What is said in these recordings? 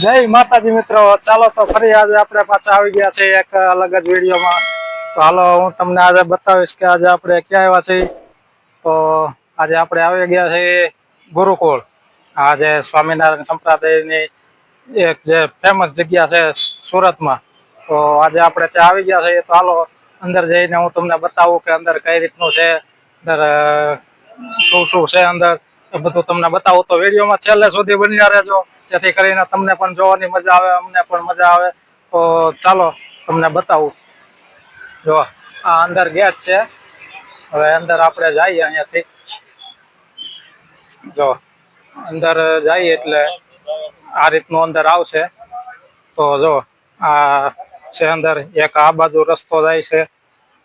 જય માતાજી મિત્રો, ચાલો તો ફરી આજે આપણે પાછા આવી ગયા છે એક અલગ જ વિડીયોમાં. તો હાલો હું તમને આજે બતાવીશ કે આજે આપણે ક્યાં આવ્યા છીએ. તો આજે આપણે આવી ગયા છે ગુરુકુળ. આજે સ્વામિનારાયણ સંપ્રદાયની એક જે ફેમસ જગ્યા છે સુરતમાં. તો આજે આપણે ત્યાં આવી ગયા છીએ. તો હાલો અંદર જઈને હું તમને બતાવું કે અંદર કઈ રીતનું છે, અંદર શું શું છે અંદર, એ બધું તમને બતાવું. તો વિડીયોમાં છેલ્લે સુધી બન્યા રહેજો, જેથી કરીને તમને પણ જોવાની મજા આવે, અમને પણ મજા આવે. તો ચાલો તમને બતાવું. જો આ અંદર ગેટ છે. હવે અંદર આપણે જઈએ અહીંયાથી. જો અંદર જઈએ એટલે આ રીતનું અંદર આવશે. તો જો આ છે અંદર, એક આ બાજુ રસ્તો જાય છે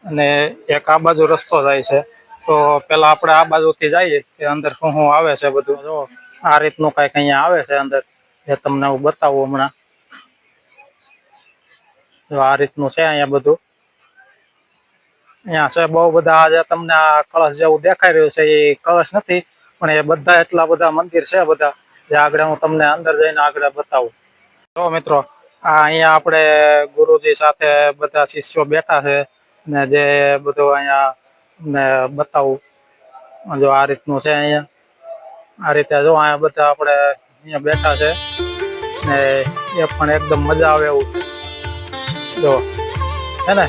અને એક આ બાજુ રસ્તો જાય છે. તો પેલા આપણે આ બાજુથી જઈએ કે અંદર શું શું આવે છે બધું. જો આ રીતનું કઈક અહીંયા આવે છે અંદર, એ તમને હું બતાવું હમણાં. જો આ રીતનું છે અહીંયા બધું. અહીંયા છે બહુ બધા. આજે તમને આ કળશ જેવું દેખાઈ રહ્યું છે એ કળશ નથી, પણ એ બધા એટલા બધા મંદિર છે બધા, જે આગળ હું તમને અંદર જઈને આગળ બતાવું. જો મિત્રો, આ અહીંયા આપણે ગુરુજી સાથે બધા શિષ્યો બેઠા છે ને જે બધું અહીંયા ને બતાવું. જો આ રીતનું છે અહીંયા. આ રીતે જો અહીંયા બધા આપણે અહીંયા બેઠા છે ને એ પણ એકદમ મજા આવે એવું છે. જો હે ને.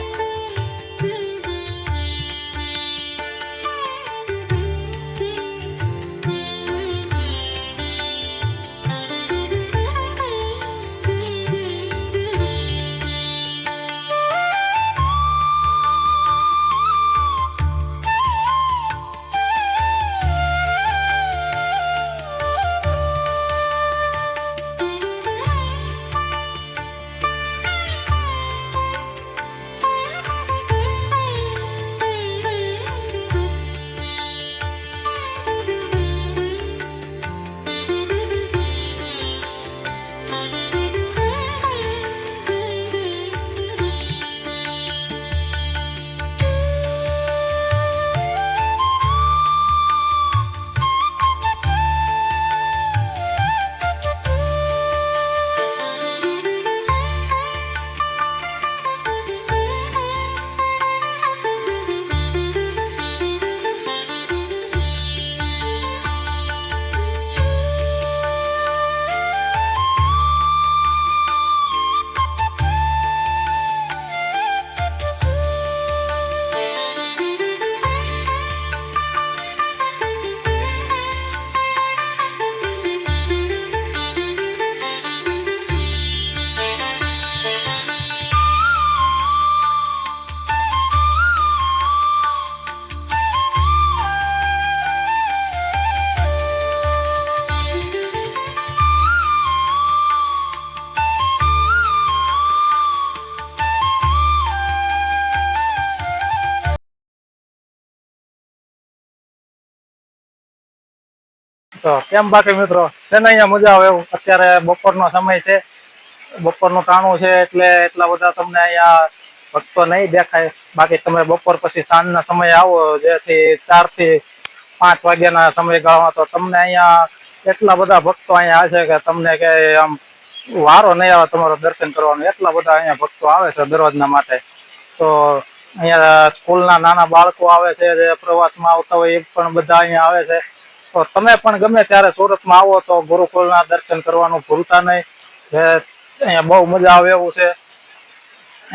તો કેમ બાકી મિત્રો, છે ને અહીંયા મજા આવે એવું. અત્યારે બપોરનો સમય છે, બપોરનું ટાણું છે, એટલે એટલા બધા તમને અહીંયા ભક્તો નહીં દેખાય. બાકી તમે બપોર પછી સાંજના સમયે આવો, જેથી 4 થી 5 વાગ્યાના સમયગાળામાં, તો તમને અહીંયા એટલા બધા ભક્તો અહીંયા આવે છે કે તમને કે આમ વારો નહીં આવે તમારો દર્શન કરવાનો. એટલા બધા અહીંયા ભક્તો આવે છે દરરોજના માટે. તો અહીંયા સ્કૂલના નાના બાળકો આવે છે, જે પ્રવાસમાં આવતા હોય એ પણ બધા અહીંયા આવે છે. તો તમે પણ ગમે ત્યારે સુરતમાં આવો તો ગુરુકુળના દર્શન કરવાનું ભૂલતા નહીં. જે અહીંયા બહુ મજા આવે એવું છે.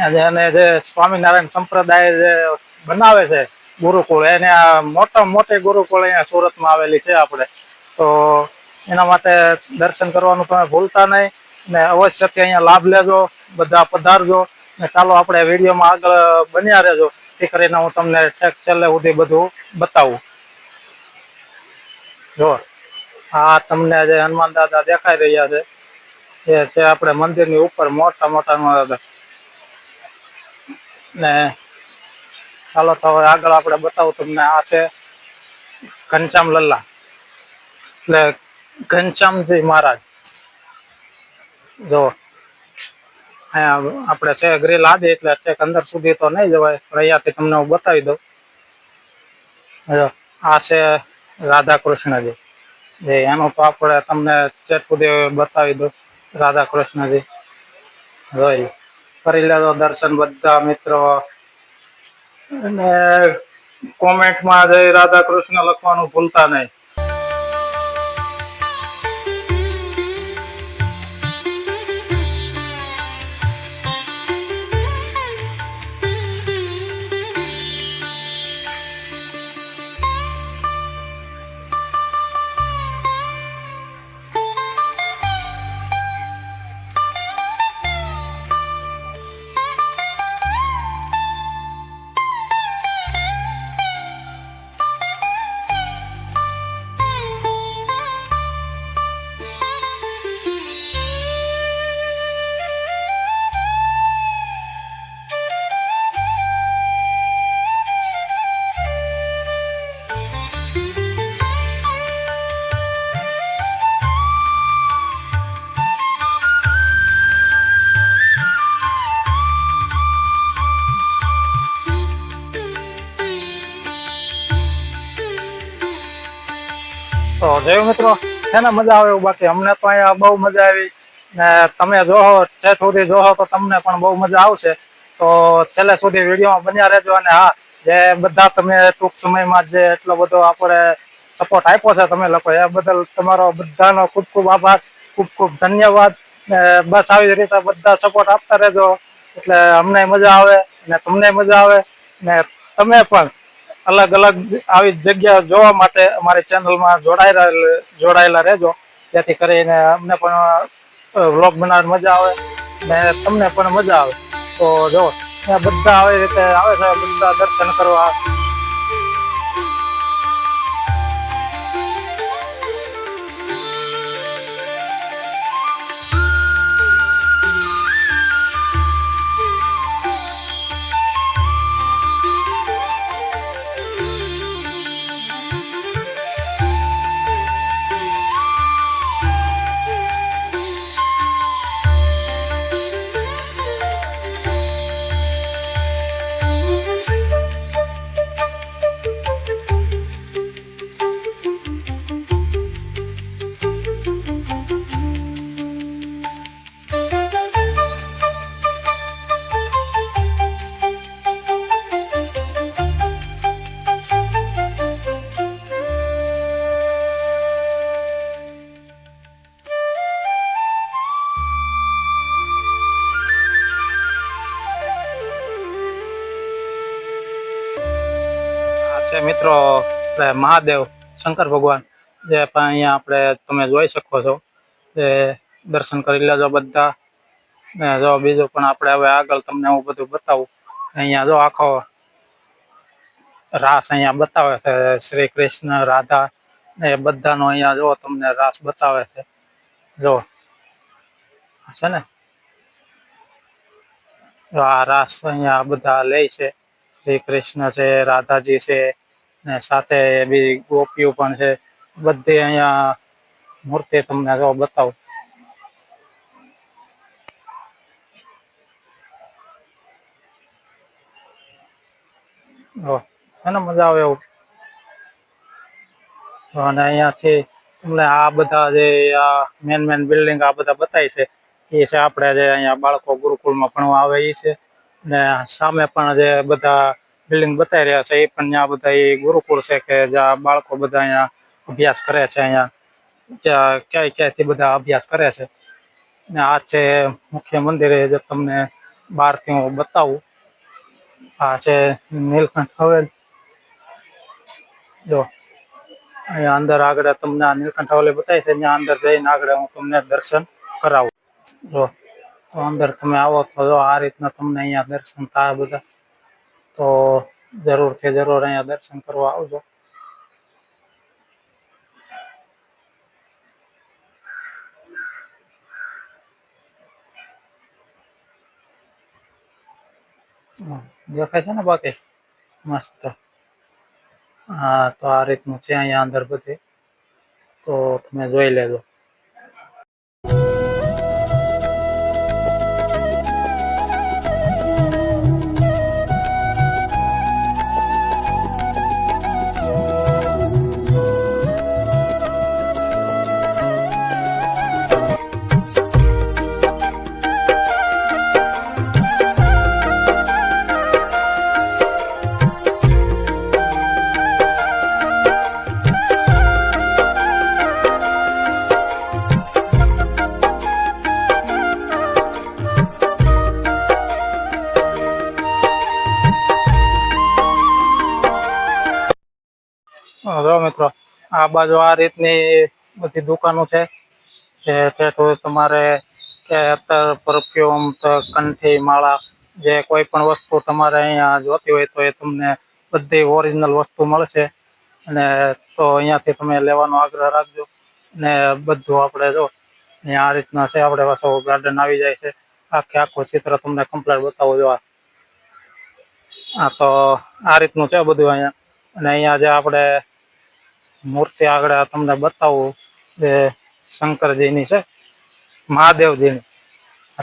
અને જે સ્વામિનારાયણ સંપ્રદાય જે બનાવે છે ગુરુકુળ, એને આ મોટામાં મોટી ગુરુકુળ અહીંયા સુરતમાં આવેલી છે આપણે. તો એના માટે દર્શન કરવાનું તમે ભૂલતા નહીં ને અવશ્ય અહીંયા લાભ લેજો, બધા પધારજો. ને ચાલો આપણે વિડીયોમાં આગળ બન્યા રહેજો, તે કરીને હું તમને છેલ્લે સુધી બધું બતાવું. જો આ તમને જે હનુમાન દાદા દેખાઈ રહ્યા છે, એ છે આપણે મંદિરની ઉપર મોટા મોટા હનુમાન દાદા. ને ચાલો તો હવે આગળ આપણે બતાવું તમને. આ છે ઘનશ્યામ લલ્લા, એટલે ઘનશ્યામજી મહારાજ. જો અહીંયા આપણે છે ગ્રીલ આદિ, એટલે છેક અંદર સુધી તો નહીં જવાય, પણ અહીંયાથી તમને હું બતાવી દઉં. આ છે રાધા કૃષ્ણજી, જે એનું તો આપણે તમને છેક સુધી બતાવી દઉં. રાધા કૃષ્ણજી જોઈ કરી લેજો દર્શન બધા મિત્રો, અને કોમેન્ટમાં જય રાધા કૃષ્ણ લખવાનું ભૂલતા નહીં. તો જોયું મિત્રો, છે ને મજા આવે એવું. બાકી અમને તો અહીંયા બહુ મજા આવી, ને તમે જોહો છેક સુધી જોહો તો તમને પણ બહુ મજા આવશે. તો છેલ્લે સુધી વિડીયોમાં બન્યા રહેજો. અને હા, જે બધા તમે ટૂંક સમયમાં જે એટલો બધો આપણે સપોર્ટ આપ્યો છે તમે લોકો, એ બદલ તમારો બધાનો ખૂબ ખૂબ આભાર, ખૂબ ખૂબ ધન્યવાદ. ને બસ આવી જ રીતે બધા સપોર્ટ આપતા રહેજો, એટલે અમને મજા આવે ને તમને મજા આવે, ને તમે પણ અલગ અલગ આવી જગ્યા જોવા માટે અમારી ચેનલમાં જોડાયેલા રહેજો, જેથી કરીને અમને પણ વ્લોગ બનાવવાની મજા આવે ને તમને પણ મજા આવે. તો જો બધા આવી રીતે આવે છે, બધા દર્શન કરવા. મિત્રો મહાદેવ શંકર ભગવાન જે પણ અહીંયા આપણે તમે જોઈ શકો છો, એ દર્શન કરી લેજો બધા. ને જો બીજું પણ આપણે હવે આગળ તમને હું બધું બતાવું. અહીંયા જો આખો રાસ અહીંયા બતાવે છે, શ્રી કૃષ્ણ રાધા ને બધાનો અહીંયા જો તમને રાસ બતાવે છે. જો છે ને, આ રાસ અહીંયા બધા લે છે. શ્રી કૃષ્ણ છે, રાધાજી છે, ને સાથે બી ગોપીઓ પણ છે. બધી અહીંયા મૂર્તિ તમને જો બતાવું. છે ને મજા આવે એવું. અને અહીંયાથી તમને આ બધા જે મેન બિલ્ડિંગ આ બધા બતાવી છે, એ છે આપણે જે અહીંયા બાળકો ગુરુકુળમાં ભણવા આવે એ છે. ને સામે પણ જે બધા બિલ્ડિંગ બતાવી રહ્યા છે, એ પણ ત્યાં બધા એ ગુરુકુળ છે કે જ્યાં બાળકો બધા અહીંયા અભ્યાસ કરે છે. અહીંયા જ્યાં ક્યાંયથી બધા અભ્યાસ કરે છે. ને આ છે મુખ્ય મંદિરે, જે તમને બહારથી હું બતાવું. આ છે નીલકંઠ હવેલી. જો અહીંયા અંદર આગળ તમને આ નીલકંઠ હવેલી બતાવી છે, ત્યાં અંદર જઈને આગળ હું તમને દર્શન કરાવું. જો તો અંદર તમે આવો તો જો આ રીતના તમને અહીંયા દર્શન થાય બધા. તો જરૂરથી જરૂર અહીંયા દર્શન કરવા આવજો. દેખાય છે ને બાકી મસ્ત. હા, તો આ રીતનું છે અહીંયા અંદર બધી. તો તમે જોઈ લેજો. આ બાજુ આ રીતની બધી દુકાનો છે જે તમારે કે અત્તર, પરફ્યુમ, કંઠી, માળા જે કોઈ પણ વસ્તુ તમારે અહીંયા જોતી હોય તો એ તમને બધી ઓરિજિનલ વસ્તુ મળશે. અને તો અહીંયાથી તમે લેવાનો આગ્રહ રાખજો. ને બધું આપણે જો અહીંયા આ રીતના છે, આપણે પાછો ગાર્ડન આવી જાય છે. આખું ચિત્ર તમને કમ્પ્લીટ બતાવું જો. હા, તો આ રીતનું છે બધું અહીંયા. અને અહીંયા જે આપણે મૂર્તિ આગળ તમને બતાવું જે શંકરજીની છે, મહાદેવજીની.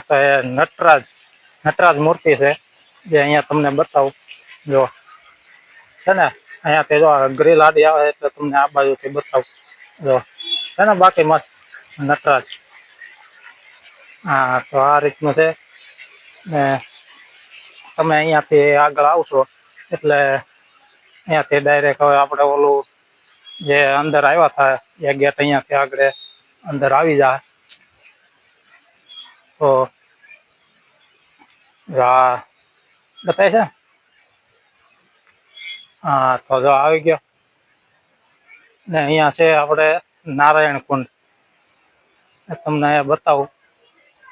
તો એ નટરાજ મૂર્તિ છે જે અહીંયા તમને બતાવું જો છે ને. અહીંયાથી જો ગ્રીલ આડી આવે એટલે તમને આ બાજુથી બતાવું જો છે ને. બાકી મસ્ત નટરાજ. હા, તો આ રીતનું છે. ને તમે અહીંયાથી આગળ આવશો એટલે અહીંયાથી ડાયરેક્ટ હવે આપણે ઓલું જે અંદર આવ્યા હતા એ ગેટ અહીંયાથી આગળ અંદર આવી જાય. તો આ બતાય છે. હા, તો જો આવી ગયો. ને અહીંયા છે આપણે નારાયણ કુંડ. તમને અહીંયા બતાવું.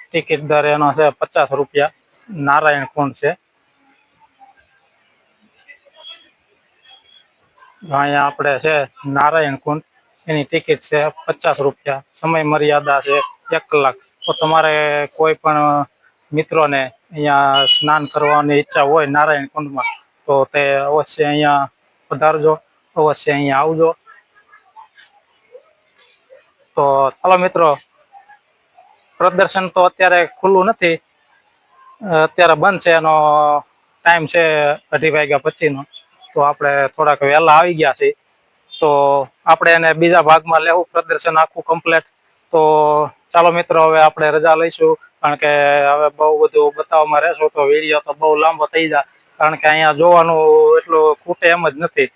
ટિકિટ દર એનો છે 50 રૂપિયા. નારાયણ કુંડ છે. અહીંયા આપણે છે નારાયણ કુંડ, એની ટિકિટ છે 50 રૂપિયા. સમય મર્યાદા છે 1 કલાક. તો તમારે કોઈ પણ મિત્રોને અહીંયા સ્નાન કરવાની ઈચ્છા હોય નારાયણ કુંડમાં તો તે અવશ્ય અહીંયા પધારજો, અવશ્ય અહીંયા આવજો. તો ચાલો મિત્રો, પ્રદર્શન તો અત્યારે ખુલ્લું નથી, અત્યારે બંધ છે. એનો ટાઈમ છે 2:30 વાગ્યા પછીનો. તો આપણે થોડાક વહેલા આવી ગયા છીએ, તો આપણે એને બીજા ભાગમાં લેવું પ્રદર્શન આખું કમ્પ્લીટ. તો ચાલો મિત્રો, હવે આપણે રજા લઈશું, કારણ કે હવે બહુ બધું બતાવવામાં રહેશું તો વિડીયો તો બહુ લાંબો થઈ જાય. કારણ કે અહીંયા જોવાનું એટલું ખૂટે એમ જ નથી.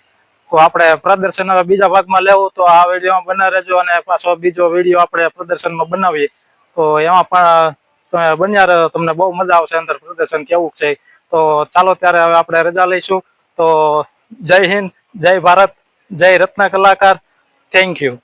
તો આપણે પ્રદર્શન હવે બીજા ભાગમાં લેવું, તો આ વિડીયોમાં બના રહેજો. અને પાછો બીજો વિડીયો આપણે પ્રદર્શનમાં બનાવીએ તો એમાં પણ તમે બન્યા રહો, તમને બહુ મજા આવશે અંદર પ્રદર્શન કેવું છે. તો ચાલો ત્યારે હવે આપણે રજા લઈશું. તો જય હિન્દ, જય ભારત, જય રત્ન કલાકાર. Thank you.